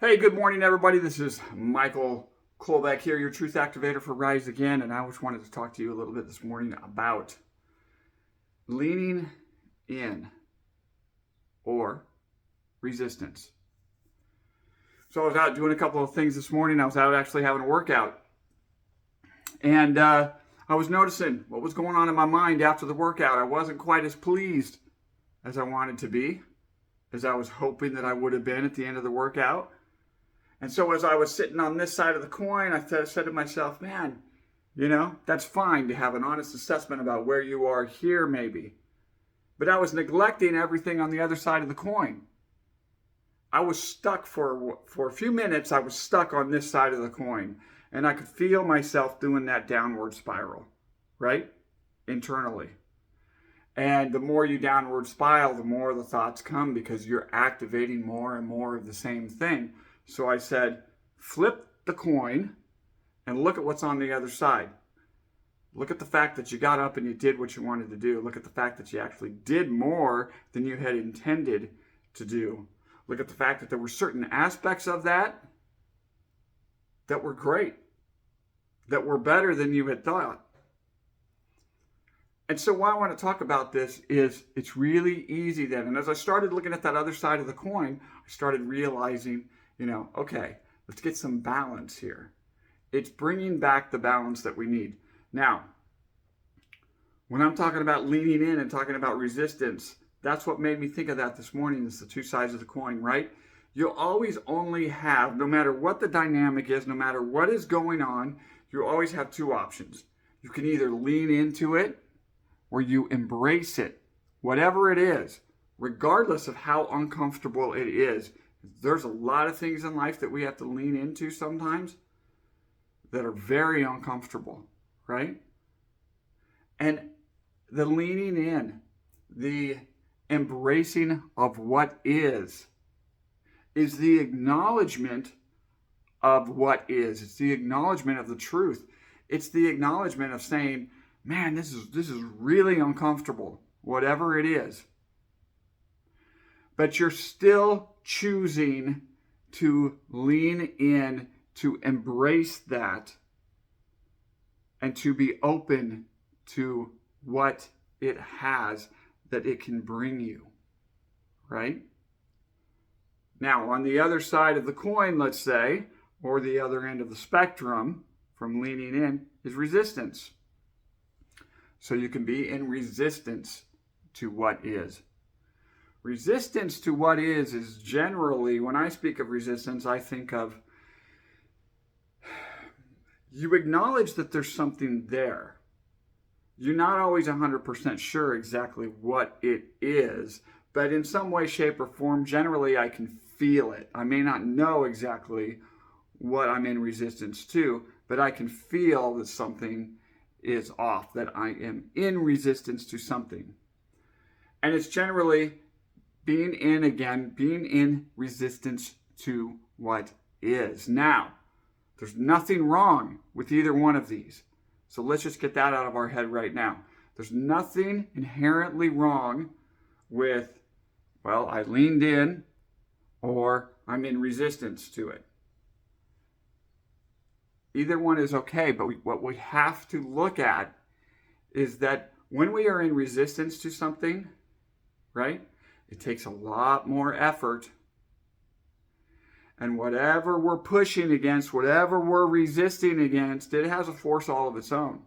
Hey, good morning, everybody. This is Michael Kolbeck here, your Truth Activator for Rise Again. And I just wanted to talk to you a little bit this morning about leaning in or resistance. So I was out doing a couple of things this morning. I was out actually having a workout. And I was noticing what was going on in my mind after the workout. I wasn't quite as pleased as I wanted to be, as I was hoping that I would have been at the end of the workout. And so as I was sitting on this side of the coin, I said to myself, man, that's fine to have an honest assessment about where you are here maybe. But I was neglecting everything on the other side of the coin. I was stuck for a few minutes. I was stuck on this side of the coin. And I could feel myself doing that downward spiral, right? Internally. And the more you downward spiral, the more the thoughts come because you're activating more and more of the same thing. So I said, flip the coin and look at what's on the other side. Look at the fact that you got up and you did what you wanted to do. Look at the fact that you actually did more than you had intended to do. Look at the fact that there were certain aspects of that were great, that were better than you had thought. And so why I want to talk about this is it's really easy then. And as I started looking at that other side of the coin, I started realizing, okay, let's get some balance here. It's bringing back the balance that we need. Now, when I'm talking about leaning in and talking about resistance, that's what made me think of that this morning. It's the two sides of the coin, right? You'll always only have, no matter what the dynamic is, no matter what is going on, you always have two options. You can either lean into it or you embrace it, whatever it is, regardless of how uncomfortable it is. There's a lot of things in life that we have to lean into sometimes that are very uncomfortable, right? And the leaning in, the embracing of what is the acknowledgement of what is. It's the acknowledgement of the truth. It's the acknowledgement of saying, man, this is really uncomfortable, whatever it is. But you're still choosing to lean in, to embrace that, and to be open to what it has that it can bring you, right? Now, on the other side of the coin, let's say, or the other end of the spectrum from leaning in, is resistance. So you can be in resistance to what is. Resistance to what is generally, when I speak of resistance, I think of you acknowledge that there's something there. You're not always 100% sure exactly what it is, but in some way, shape, or form, generally I can feel it. I may not know exactly what I'm in resistance to, but I can feel that something is off, that I am in resistance to something. And it's generally being in resistance to what is. Now, there's nothing wrong with either one of these. So let's just get that out of our head right now. There's nothing inherently wrong with, well, I leaned in or I'm in resistance to it. Either one is okay, but what we have to look at is that when we are in resistance to something, right, it takes a lot more effort. And whatever we're pushing against, whatever we're resisting against, it has a force all of its own.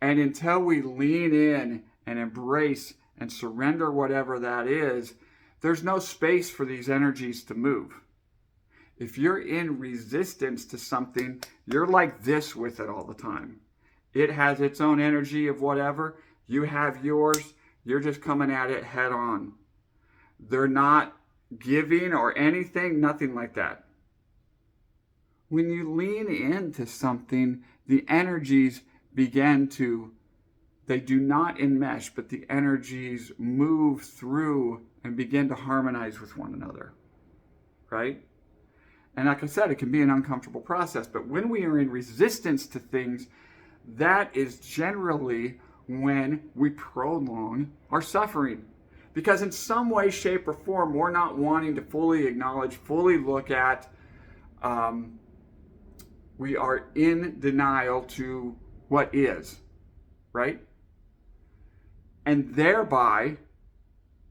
And until we lean in and embrace and surrender whatever that is, there's no space for these energies to move. If you're in resistance to something, you're like this with it all the time. It has its own energy of whatever. You have yours. You're just coming at it head on. They're not giving or anything, nothing like that. When you lean into something, the energies they do not enmesh, but the energies move through and begin to harmonize with one another, right? And like I said, it can be an uncomfortable process, but when we are in resistance to things, that is generally when we prolong our suffering. Because in some way, shape, or form, we're not wanting to fully acknowledge, fully look at, we are in denial to what is, right? And thereby,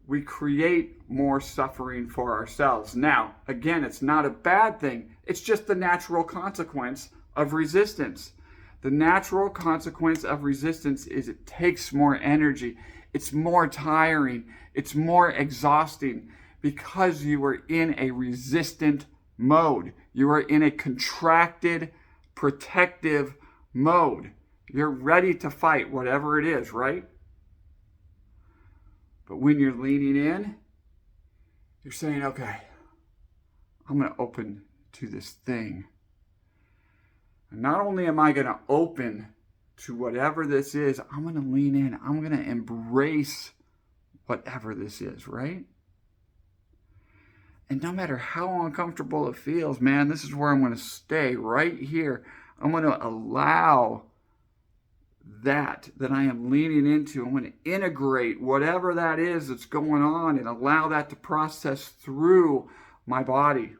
we create more suffering for ourselves. Now, again, it's not a bad thing. It's just the natural consequence of resistance. The natural consequence of resistance is it takes more energy. It's more tiring. It's more exhausting because you are in a resistant mode. You are in a contracted, protective mode. You're ready to fight whatever it is, right? But when you're leaning in, you're saying, okay, I'm going to open to this thing. And not only am I going to open to whatever this is, I'm going to lean in. I'm going to embrace whatever this is, right? And no matter how uncomfortable it feels, man, this is where I'm going to stay right here. I'm going to allow that I am leaning into. I'm going to integrate whatever that is that's going on and allow that to process through my body.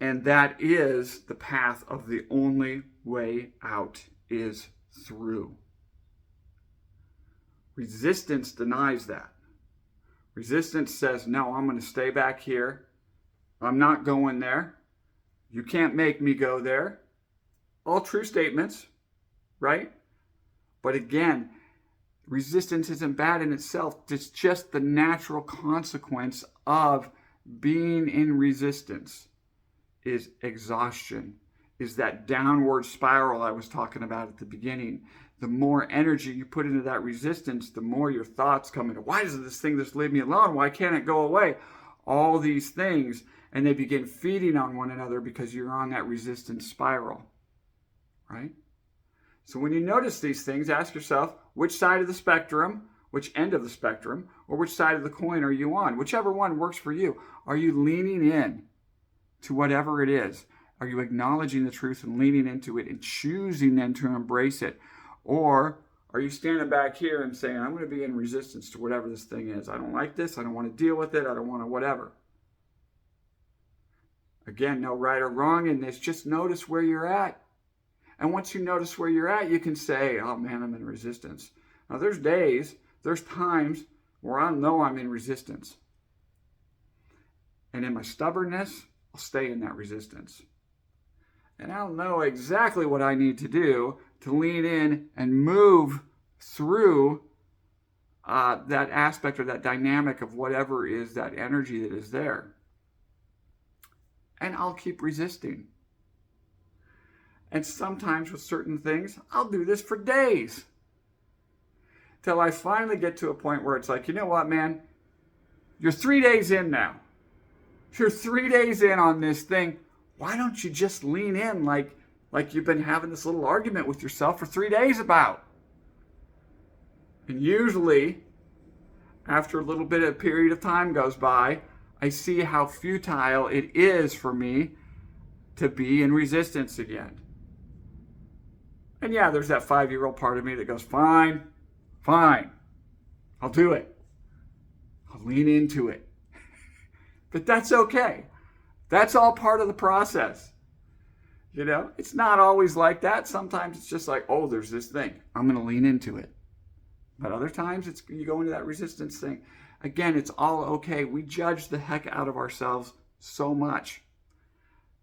And that is the path of the only way out is through. Resistance denies that. Resistance says, no, I'm going to stay back here. I'm not going there. You can't make me go there. All true statements, right? But again, resistance isn't bad in itself. It's just the natural consequence of being in resistance is exhaustion, is that downward spiral I was talking about at the beginning. The more energy you put into that resistance, the more your thoughts come into, why doesn't this thing just leave me alone? Why can't it go away? All these things, and they begin feeding on one another because you're on that resistance spiral, right? So when you notice these things, ask yourself, which side of the spectrum, which end of the spectrum, or which side of the coin are you on? Whichever one works for you. Are you leaning in to whatever it is? Are you acknowledging the truth and leaning into it and choosing then to embrace it? Or are you standing back here and saying, I'm going to be in resistance to whatever this thing is. I don't like this. I don't want to deal with it. I don't want to whatever. Again, no right or wrong in this. Just notice where you're at. And once you notice where you're at, you can say, oh man, I'm in resistance. Now there's days, there's times where I know I'm in resistance. And in my stubbornness, I'll stay in that resistance. And I'll know exactly what I need to do to lean in and move through that aspect or that dynamic of whatever is that energy that is there. And I'll keep resisting. And sometimes with certain things, I'll do this for days. Till I finally get to a point where it's like, you know what, man? You're 3 days in now. You're 3 days in on this thing. Why don't you just lean in like you've been having this little argument with yourself for 3 days about? And usually, after a little bit of a period of time goes by, I see how futile it is for me to be in resistance again. And yeah, there's that 5-year-old part of me that goes, fine, I'll do it. I'll lean into it. But that's okay. That's all part of the process. You know, it's not always like that. Sometimes it's just like, oh, there's this thing. I'm going to lean into it. But other times it's you go into that resistance thing. Again, it's all okay. We judge the heck out of ourselves so much.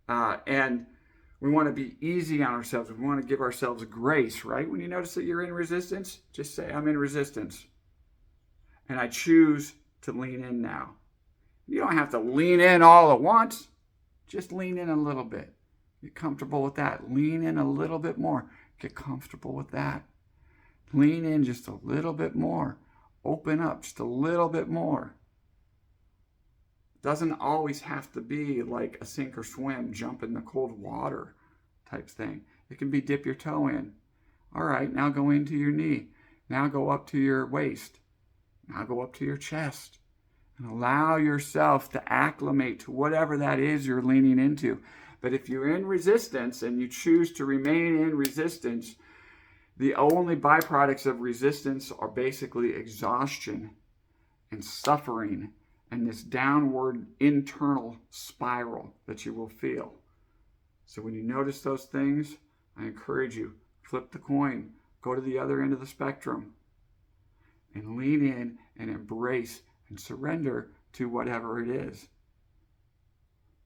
And we want to be easy on ourselves. We want to give ourselves grace, right? When you notice that you're in resistance, just say, I'm in resistance. And I choose to lean in now. You don't have to lean in all at once. Just lean in a little bit. Get comfortable with that. Lean in a little bit more. Get comfortable with that. Lean in just a little bit more. Open up just a little bit more. Doesn't always have to be like a sink or swim, jump in the cold water type thing. It can be dip your toe in. All right, now go into your knee. Now go up to your waist. Now go up to your chest. And allow yourself to acclimate to whatever that is you're leaning into. But if you're in resistance and you choose to remain in resistance, The only byproducts of resistance are basically exhaustion and suffering and this downward internal spiral that you will feel. So when you notice those things, I encourage you, flip the coin, go to the other end of the spectrum, and lean in and embrace and surrender to whatever it is.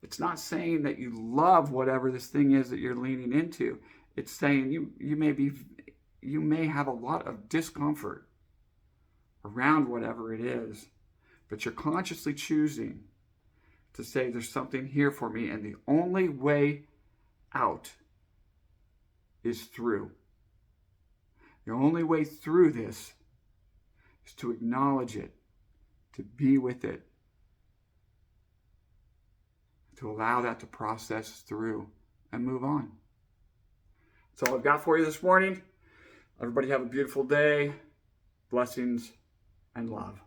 It's not saying that you love whatever this thing is that you're leaning into. It's saying you may have a lot of discomfort around whatever it is, but you're consciously choosing to say there's something here for me, and the only way out is through. The only way through this is to acknowledge it, to be with it, to allow that to process through and move on. That's all I've got for you this morning. Everybody have a beautiful day. Blessings and love.